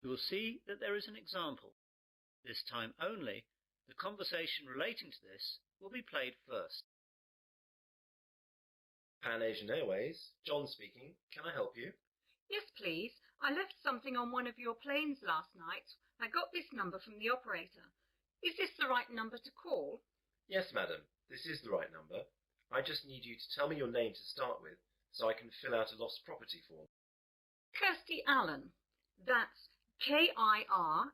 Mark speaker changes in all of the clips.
Speaker 1: You will see that there is an example. This time only, the conversation relating to this will be played first.
Speaker 2: Pan Asian Airways, John speaking. Can I help you?
Speaker 3: Yes, please. I left something on one of your planes last night. I got this number from the operator. Is this the right number to call?
Speaker 2: Yes, madam. This is the right number. I just need you to tell me your name to start with, so I can fill out a lost property form.
Speaker 3: Kirsty Allen. That's KirstyAllen.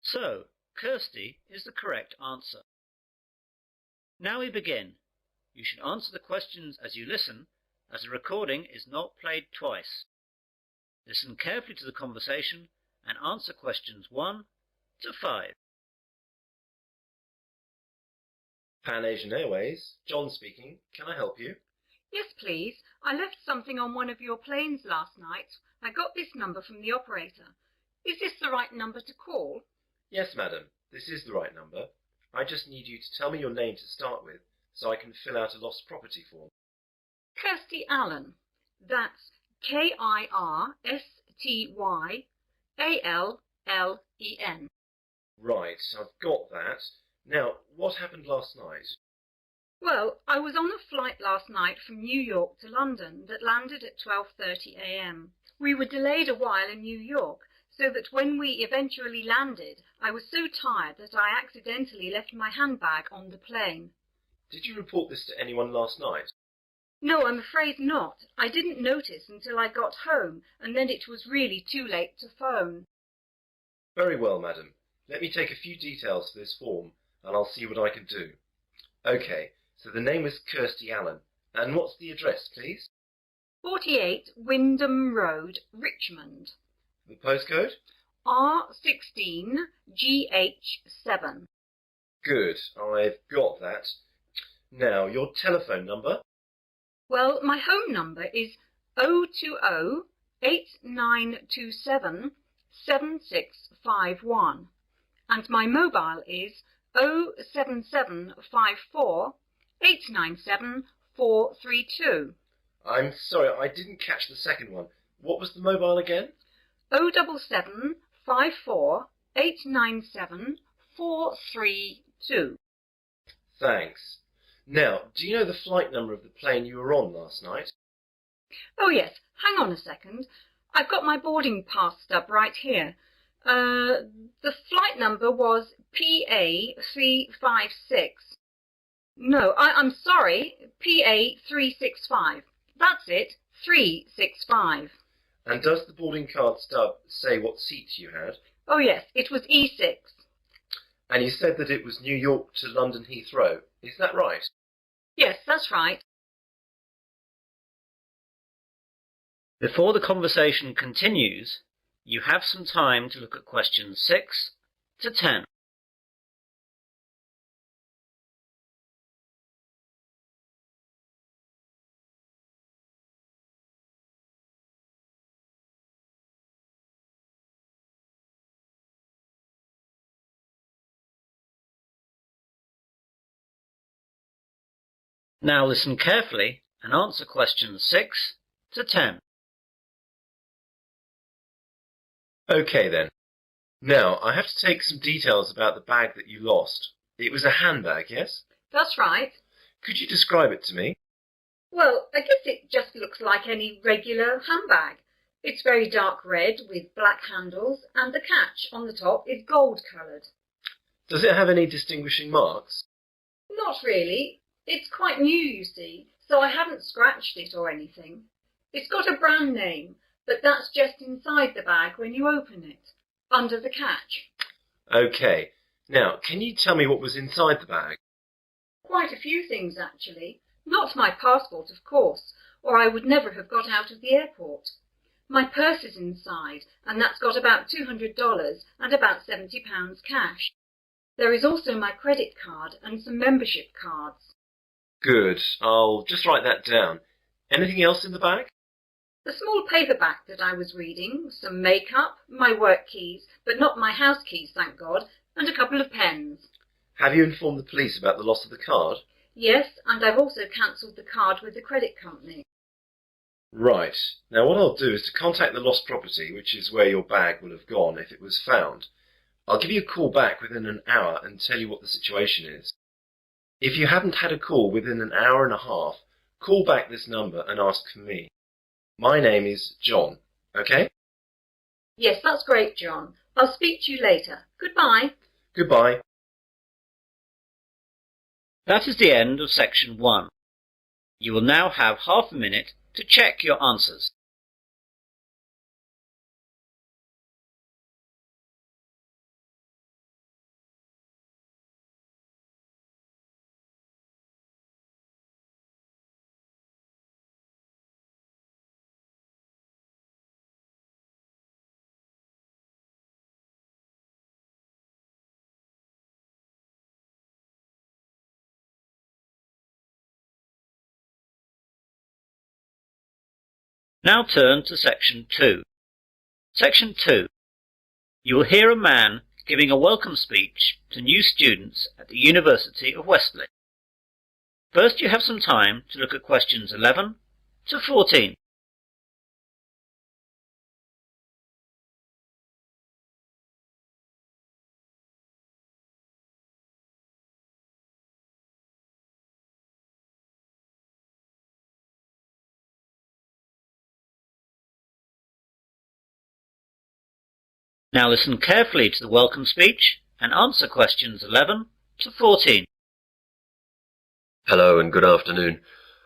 Speaker 1: So, Kirsty is the correct answer. Now we begin. You should answer the questions as you listen, as the recording is not played twice. Listen carefully to the conversation and answer questions 1 to 5.
Speaker 2: Pan Asian Airways, John speaking. Can I help you?
Speaker 3: Yes, please. I left something on one of your planes last night. I got this number from the operator. Is this the right number to call?
Speaker 2: Yes, madam. This is the right number. I just need you to tell me your name to start with, so I can fill out a lost property form.
Speaker 3: Kirsty Allen. That's KirstyAllen.
Speaker 2: Right, I've got that. Now, what happened last night?
Speaker 3: Well, I was on a flight last night from New York to London that landed at 12:30 a.m. We were delayed a while in New York, so that when we eventually landed, I was so tired that I accidentally left my handbag on the plane.
Speaker 2: Did you report this to anyone last night?
Speaker 3: No, I'm afraid not. I didn't notice until I got home, and then it was really too late to phone.
Speaker 2: Very well, madam. Let me take a few details for this form, and I'll see what I can do. OK, so the name is Kirsty Allen. And what's the address, please?
Speaker 3: 48 Wyndham Road, Richmond.
Speaker 2: The postcode?
Speaker 3: R16GH7.
Speaker 2: Good, I've got that. Now, your telephone number?
Speaker 3: Well, my home number is 020-8927-7651, and my mobile is 07754-897-432.
Speaker 2: I'm sorry, I didn't catch the second one. What was the mobile again?
Speaker 3: 07754-897-432.
Speaker 2: Thanks. Now, do you know the flight number of the plane you were on last night?
Speaker 3: Oh, yes. Hang on a second. I've got my boarding pass stub right here. The flight number was PA356. No, I'm sorry, PA365. That's it, 365.
Speaker 2: And does the boarding card stub say what seats you had?
Speaker 3: Oh, yes, it was E6.
Speaker 2: And you said that it was New York to London Heathrow. Is that right?
Speaker 3: Yes, that's right.
Speaker 1: Before the conversation continues, you have some time to look at questions 6 to 10. Now listen carefully and answer questions 6 to 10.
Speaker 2: OK then. Now, I have to take some details about the bag that you lost. It was a handbag, yes?
Speaker 3: That's right.
Speaker 2: Could you describe it to me?
Speaker 3: Well, I guess it just looks like any regular handbag. It's very dark red with black handles, and the catch on the top is gold-coloured.
Speaker 2: Does it have any distinguishing marks?
Speaker 3: Not really. It's quite new, you see, so I haven't scratched it or anything. It's got a brand name, but that's just inside the bag when you open it, under the catch.
Speaker 2: OK. Now, can you tell me what was inside the bag?
Speaker 3: Quite a few things, actually. Not my passport, of course, or I would never have got out of the airport. My purse is inside, and that's got about $200 and about £70 cash. There is also my credit card and some membership cards.
Speaker 2: Good. I'll just write that down. Anything else in the bag?
Speaker 3: The small paperback that I was reading, some makeup, my work keys, but not my house keys, thank God, and a couple of pens.
Speaker 2: Have you informed the police about the loss of the card?
Speaker 3: Yes, and I've also cancelled the card with the credit company.
Speaker 2: Right. Now what I'll do is to contact the lost property, which is where your bag will have gone if it was found. I'll give you a call back within an hour and tell you what the situation is. If you haven't had a call within an hour and a half, call back this number and ask for me. My name is John, okay?
Speaker 3: Yes, that's great, John. I'll speak to you later. Goodbye.
Speaker 2: Goodbye.
Speaker 1: That is the end of section 1. You will now have half a minute to check your answers. Now turn to section 2. Section 2. You will hear a man giving a welcome speech to new students at the University of Wesley. First, you have some time to look at questions 11 to 14. Now listen carefully to the welcome speech and answer questions 11 to 14.
Speaker 4: Hello and good afternoon.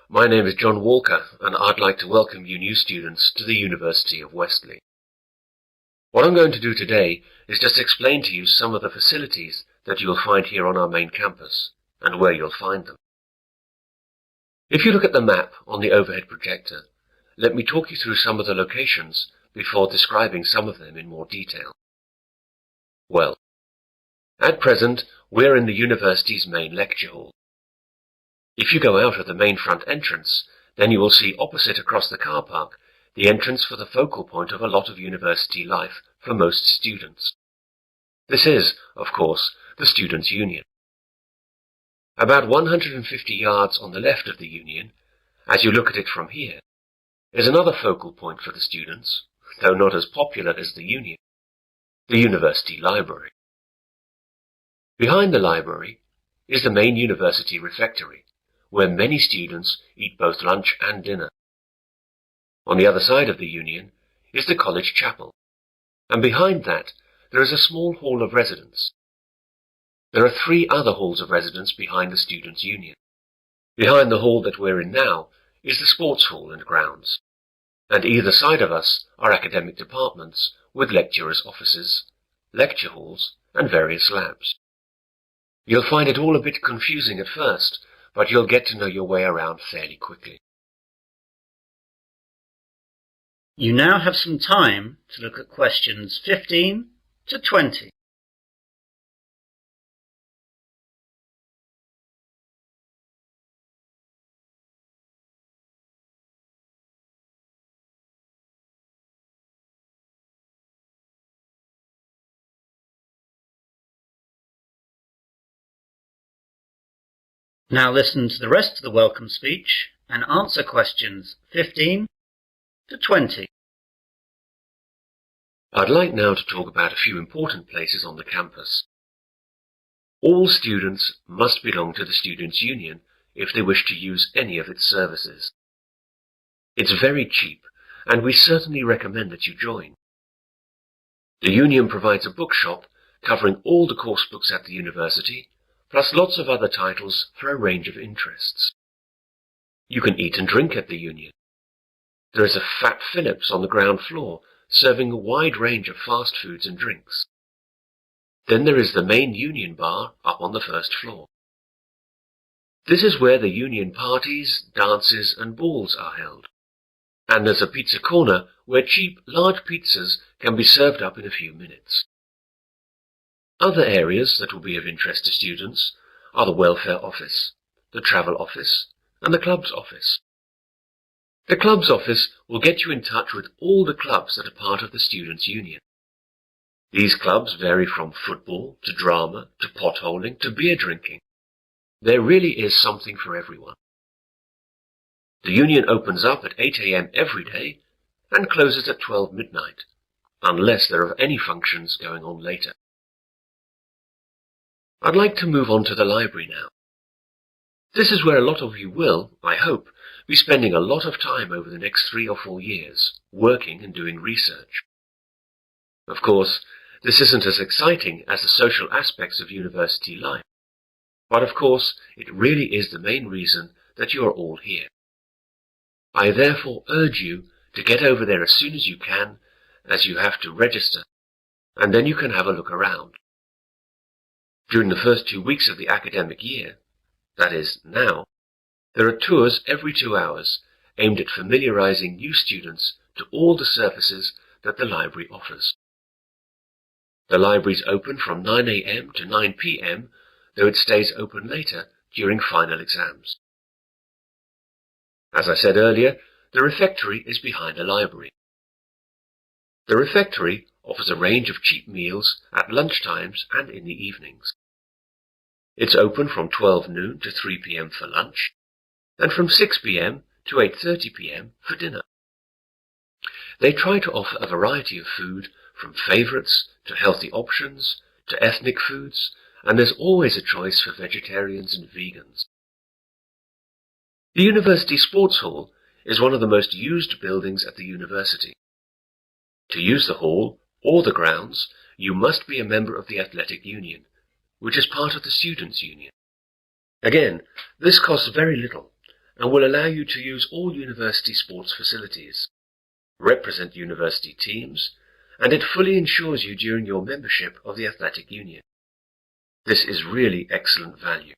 Speaker 4: My name is John Walker and I'd like to welcome you new students to the University of Wesley. What I'm going to do today is just explain to you some of the facilities that you'll find here on our main campus and where you'll find them. If you look at the map on the overhead projector, let me talk you through some of the locations before describing some of them in more detail. Well, at present we're in the university's main lecture hall. If you go out of the main front entrance, then you will see opposite across the car park the entrance for the focal point of a lot of university life for most students. This is, of course, the Students' Union. About 150 yards on the left of the Union, as you look at it from here, is another focal point for the students, though not as popular as the Union, the University Library. Behind the library is the main university refectory, where many students eat both lunch and dinner. On the other side of the Union is the college chapel, and behind that there is a small hall of residence. There are 3 other halls of residence behind the Students' Union. Behind the hall that we're in now is the sports hall and grounds, and either side of us are academic departments with lecturers' offices, lecture halls, and various labs. You'll find it all a bit confusing at first, but you'll get to know your way around fairly quickly.
Speaker 1: You now have some time to look at questions 15 to 20. Now listen to the rest of the welcome speech and answer questions 15 to 20.
Speaker 4: I'd like now to talk about a few important places on the campus. All students must belong to the Students' Union if they wish to use any of its services. It's very cheap, and we certainly recommend that you join. The Union provides a bookshop covering all the course books at the university, plus lots of other titles for a range of interests. You can eat and drink at the Union. There is a Fat Phillips on the ground floor, serving a wide range of fast foods and drinks. Then there is the main Union bar up on the first floor. This is where the Union parties, dances and balls are held. And there's a pizza corner where cheap, large pizzas can be served up in a few minutes. Other areas that will be of interest to students are the welfare office, the travel office, and the clubs office. The clubs office will get you in touch with all the clubs that are part of the Students' Union. These clubs vary from football to drama to potholing to beer drinking. There really is something for everyone. The union opens up at 8 a.m. every day and closes at 12 midnight, unless there are any functions going on later. I'd like to move on to the library now. This is where a lot of you will, I hope, be spending a lot of time over the next 3 or 4 years, working and doing research. Of course, this isn't as exciting as the social aspects of university life, but of course it really is the main reason that you are all here. I therefore urge you to get over there as soon as you can, as you have to register, and then you can have a look around. During the first 2 weeks of the academic year, that is, now, there are tours every 2 hours aimed at familiarizing new students to all the services that the library offers. The library is open from 9 a.m. to 9 p.m., though it stays open later during final exams. As I said earlier, the refectory is behind the library. The refectory offers a range of cheap meals at lunchtimes and in the evenings. It's open from 12 noon to 3 p.m. for lunch, and from 6 p.m. to 8:30 p.m. for dinner. They try to offer a variety of food, from favourites to healthy options to ethnic foods, and there's always a choice for vegetarians and vegans. The University Sports Hall is one of the most used buildings at the university. To use the hall, or the grounds, you must be a member of the Athletic Union, which is part of the Students' Union. Again, this costs very little, and will allow you to use all university sports facilities, represent university teams, and it fully insures you during your membership of the Athletic Union. This is really excellent value.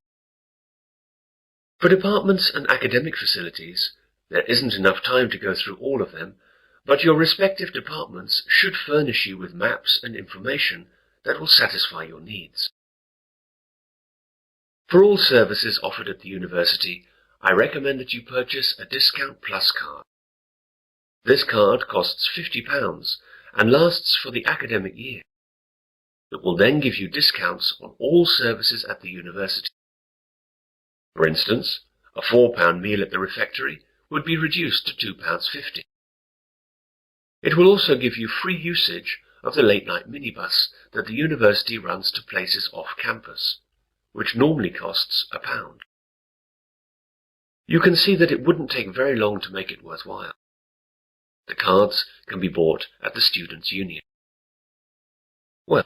Speaker 4: For departments and academic facilities, there isn't enough time to go through all of them, but your respective departments should furnish you with maps and information that will satisfy your needs. For all services offered at the university, I recommend that you purchase a Discount Plus card. This card costs £50 and lasts for the academic year. It will then give you discounts on all services at the university. For instance, a £4 meal at the refectory would be reduced to £2.50. It will also give you free usage of the late-night minibus that the university runs to places off campus, which normally costs £1. You can see that it wouldn't take very long to make it worthwhile. The cards can be bought at the Students' Union. Well,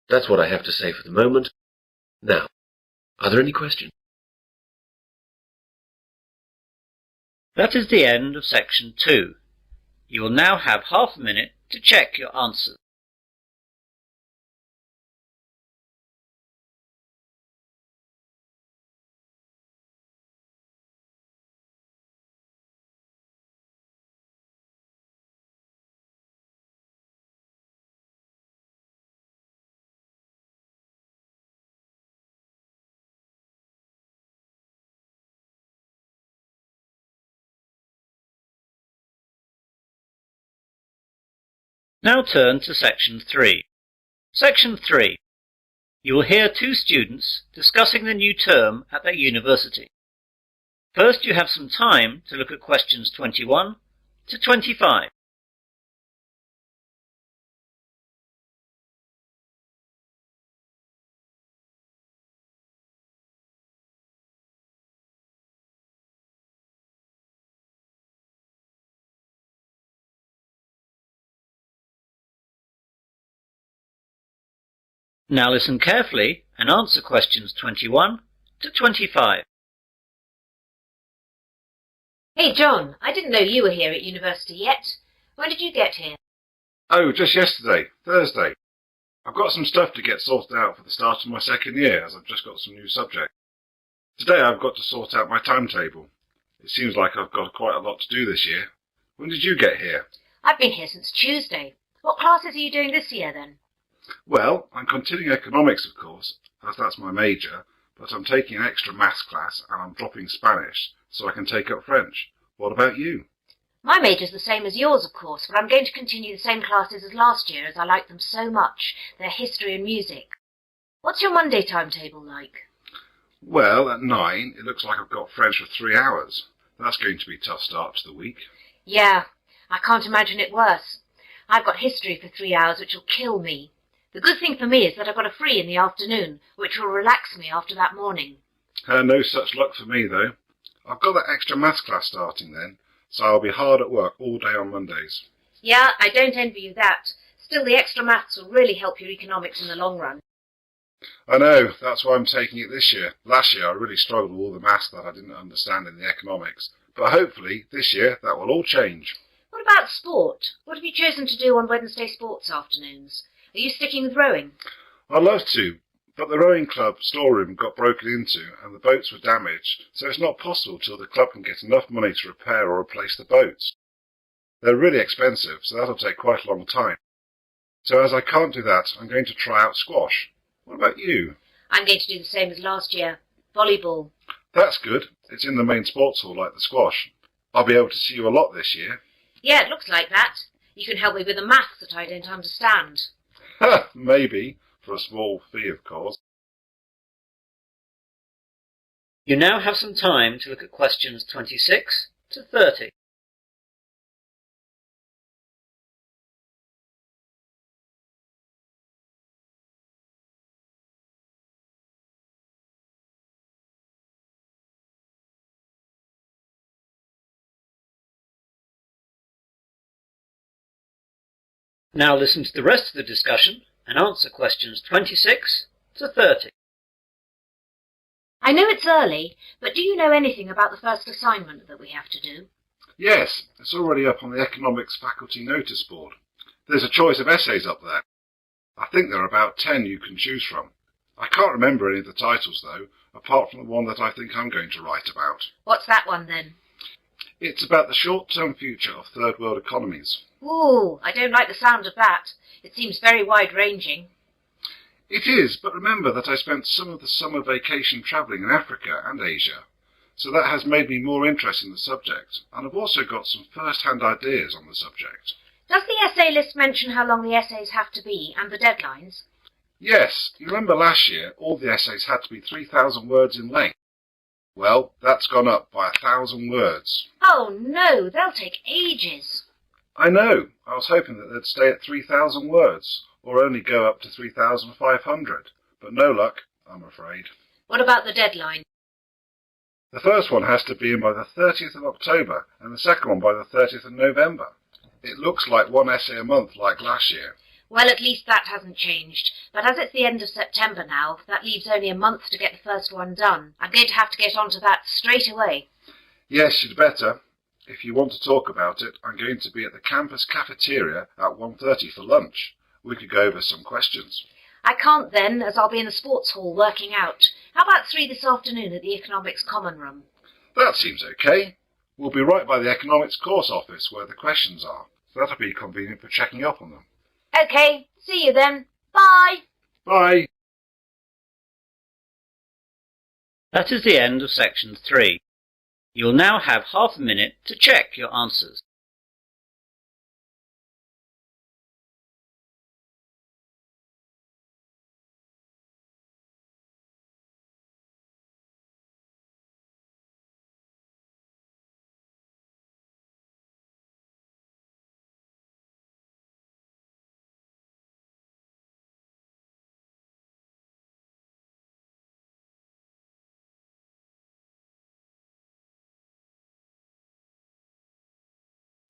Speaker 4: that's what I have to say for the moment. Now, are there any questions?
Speaker 1: That is the end of section 2. You will now have half a minute to check your answers. Now turn to section 3. Section 3. You will hear two students discussing the new term at their university. First, you have some time to look at questions 21 to 25. Now listen carefully and answer questions 21 to 25.
Speaker 5: Hey John, I didn't know you were here at university yet. When did you get here?
Speaker 6: Oh, just yesterday, Thursday. I've got some stuff to get sorted out for the start of my second year, as I've just got some new subjects. Today I've got to sort out my timetable. It seems like I've got quite a lot to do this year. When did you get here?
Speaker 5: I've been here since Tuesday. What classes are you doing this year then?
Speaker 6: Well, I'm continuing economics, of course, as that's my major, but I'm taking an extra maths class and I'm dropping Spanish so I can take up French. What about you?
Speaker 5: My major's the same as yours, of course, but I'm going to continue the same classes as last year as I like them so much. They're history and music. What's your Monday timetable like?
Speaker 6: Well, at 9, it looks like I've got French for 3 hours. That's going to be a tough start to the week.
Speaker 5: Yeah, I can't imagine it worse. I've got history for 3 hours, which will kill me. The good thing for me is that I've got a free in the afternoon, which will relax me after that morning.
Speaker 6: No such luck for me, though. I've got that extra maths class starting then, so I'll be hard at work all day on Mondays.
Speaker 5: Yeah, I don't envy you that. Still, the extra maths will really help your economics in the long run.
Speaker 6: I know, that's why I'm taking it this year. Last year I really struggled with all the maths that I didn't understand in the economics, but hopefully this year that will all change.
Speaker 5: What about sport? What have you chosen to do on Wednesday sports afternoons? Are you sticking with rowing?
Speaker 6: I'd love to, but the rowing club storeroom got broken into and the boats were damaged, so it's not possible till the club can get enough money to repair or replace the boats. They're really expensive, so that'll take quite a long time. So as I can't do that, I'm going to try out squash. What about you?
Speaker 5: I'm going to do the same as last year. Volleyball.
Speaker 6: That's good. It's in the main sports hall like the squash. I'll be able to see you a lot this year.
Speaker 5: Yeah, it looks like that. You can help me with the maths that I don't understand.
Speaker 6: Ha! Maybe. For a small fee, of course.
Speaker 1: You now have some time to look at questions 26 to 30. Now listen to the rest of the discussion and answer questions 26 to 30.
Speaker 5: I know it's early, but do you know anything about the first assignment that we have to do?
Speaker 6: Yes, it's already up on the economics faculty notice board. There's a choice of essays up there. I think there are about 10 you can choose from. I can't remember any of the titles, though, apart from the one that I think I'm going to write about.
Speaker 5: What's that one, then?
Speaker 6: It's about the short-term future of third world economies.
Speaker 5: Ooh, I don't like the sound of that. It seems very wide-ranging.
Speaker 6: It is, but remember that I spent some of the summer vacation travelling in Africa and Asia, so that has made me more interested in the subject, and I've also got some first-hand ideas on the subject.
Speaker 5: Does the essay list mention how long the essays have to be and the deadlines?
Speaker 6: Yes, you remember last year all the essays had to be 3,000 words in length. Well, that's gone up by 1,000 words.
Speaker 5: Oh no, they'll take ages.
Speaker 6: I know. I was hoping that they'd stay at 3,000 words, or only go up to 3,500. But no luck, I'm afraid.
Speaker 5: What about the deadline?
Speaker 6: The first one has to be in by the 30th of October, and the second one by the 30th of November. It looks like one essay a month like last year.
Speaker 5: Well, at least that hasn't changed. But as it's the end of September now, that leaves only a month to get the first one done. I'm going to have to get onto that straight away.
Speaker 6: Yes, you'd better. If you want to talk about it, I'm going to be at the campus cafeteria at 1:30 for lunch. We could go over some questions.
Speaker 5: I can't then, as I'll be in the sports hall working out. How about 3 this afternoon at the Economics Common Room?
Speaker 6: That seems okay. We'll be right by the economics course office where the questions are, so that'll be convenient for checking up on them.
Speaker 5: Okay, see you then. Bye!
Speaker 6: Bye!
Speaker 1: That is the end of section 3. You'll now have half a minute to check your answers.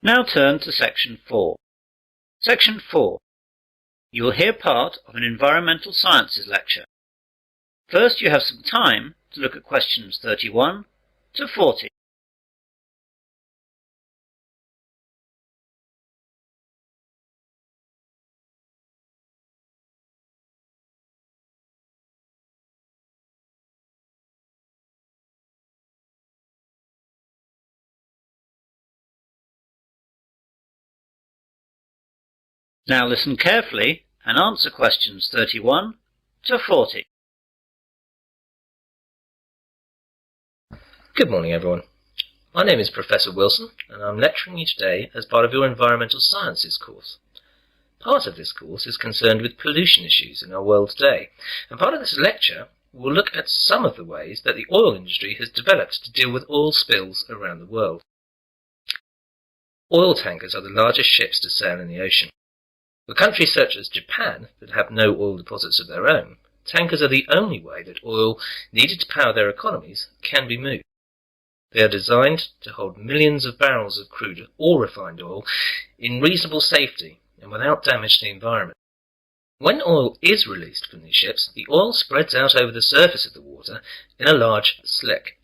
Speaker 1: Now turn to section 4. Section 4. You will hear part of an environmental sciences lecture. First, you have some time to look at questions 31 to 40. Now listen carefully and answer questions 31 to 40.
Speaker 7: Good morning, everyone. My name is Professor Wilson, and I'm lecturing you today as part of your Environmental Sciences course. Part of this course is concerned with pollution issues in our world today, and part of this lecture we'll look at some of the ways that the oil industry has developed to deal with oil spills around the world. Oil tankers are the largest ships to sail in the ocean. For countries such as Japan that have no oil deposits of their own, tankers are the only way that oil needed to power their economies can be moved. They are designed to hold millions of barrels of crude or refined oil in reasonable safety and without damage to the environment. When oil is released from these ships, the oil spreads out over the surface of the water in a large slick.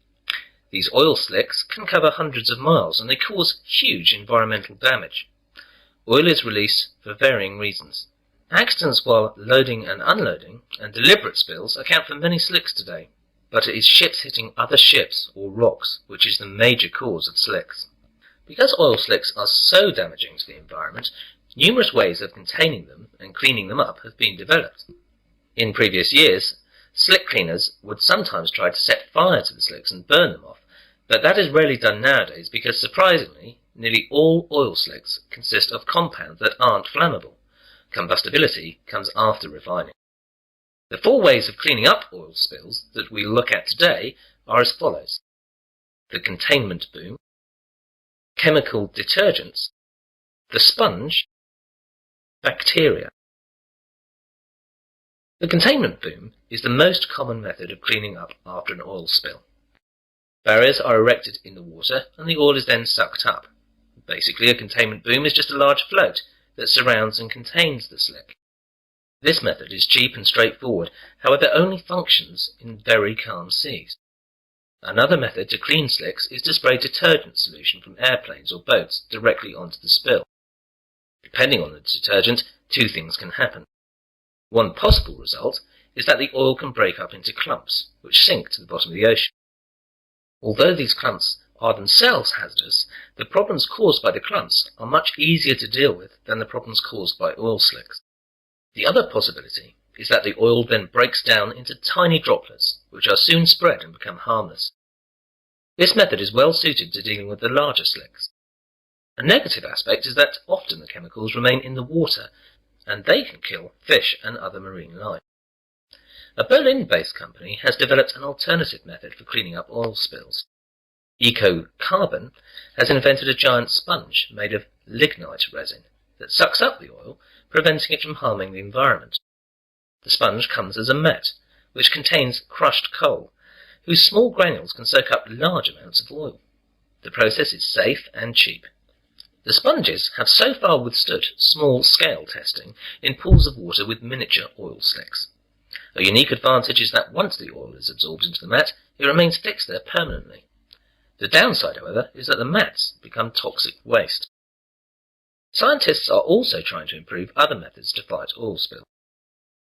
Speaker 7: These oil slicks can cover hundreds of miles and they cause huge environmental damage. Oil is released for varying reasons. Accidents while loading and unloading and deliberate spills account for many slicks today, but it is ships hitting other ships or rocks which is the major cause of slicks. Because oil slicks are so damaging to the environment, numerous ways of containing them and cleaning them up have been developed. In previous years, slick cleaners would sometimes try to set fire to the slicks and burn them off, but that is rarely done nowadays because, surprisingly, nearly all oil slicks consist of compounds that aren't flammable. Combustibility comes after refining. The 4 ways of cleaning up oil spills that we look at today are as follows: the containment boom, chemical detergents, the sponge, bacteria. The containment boom is the most common method of cleaning up after an oil spill. Barriers are erected in the water and the oil is then sucked up. Basically, a containment boom is just a large float that surrounds and contains the slick. This method is cheap and straightforward, however only functions in very calm seas. Another method to clean slicks is to spray detergent solution from airplanes or boats directly onto the spill. Depending on the detergent, 2 things can happen. One possible result is that the oil can break up into clumps, which sink to the bottom of the ocean. Although these clumps are themselves hazardous, the problems caused by the clumps are much easier to deal with than the problems caused by oil slicks. The other possibility is that the oil then breaks down into tiny droplets, which are soon spread and become harmless. This method is well suited to dealing with the larger slicks. A negative aspect is that often the chemicals remain in the water, and they can kill fish and other marine life. A Berlin-based company has developed an alternative method for cleaning up oil spills. EcoCarbon has invented a giant sponge made of lignite resin that sucks up the oil, preventing it from harming the environment. The sponge comes as a mat, which contains crushed coal, whose small granules can soak up large amounts of oil. The process is safe and cheap. The sponges have so far withstood small-scale testing in pools of water with miniature oil slicks. A unique advantage is that once the oil is absorbed into the mat, it remains fixed there permanently. The downside, however, is that the mats become toxic waste. Scientists are also trying to improve other methods to fight oil spills.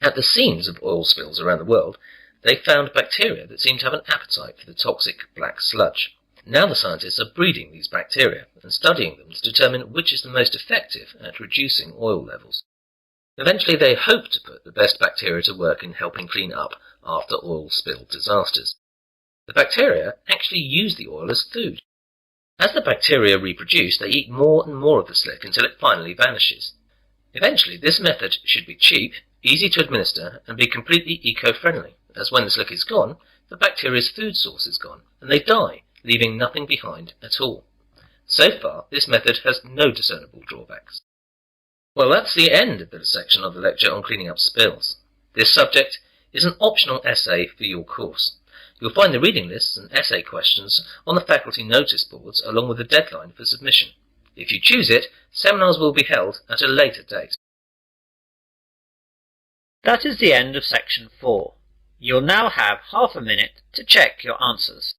Speaker 7: At the scenes of oil spills around the world, they found bacteria that seem to have an appetite for the toxic black sludge. Now the scientists are breeding these bacteria and studying them to determine which is the most effective at reducing oil levels. Eventually they hope to put the best bacteria to work in helping clean up after oil spill disasters. The bacteria actually use the oil as food. As the bacteria reproduce, they eat more and more of the slick until it finally vanishes. Eventually this method should be cheap, easy to administer, and be completely eco-friendly, as when the slick is gone, the bacteria's food source is gone, and they die, leaving nothing behind at all. So far, this method has no discernible drawbacks. Well, that's the end of the section of the lecture on cleaning up spills. This subject is an optional essay for your course. You'll find the reading lists and essay questions on the faculty notice boards along with the deadline for submission. If you choose it, seminars will be held at a later date.
Speaker 1: That is the end of section 4. You'll now have half a minute to check your answers.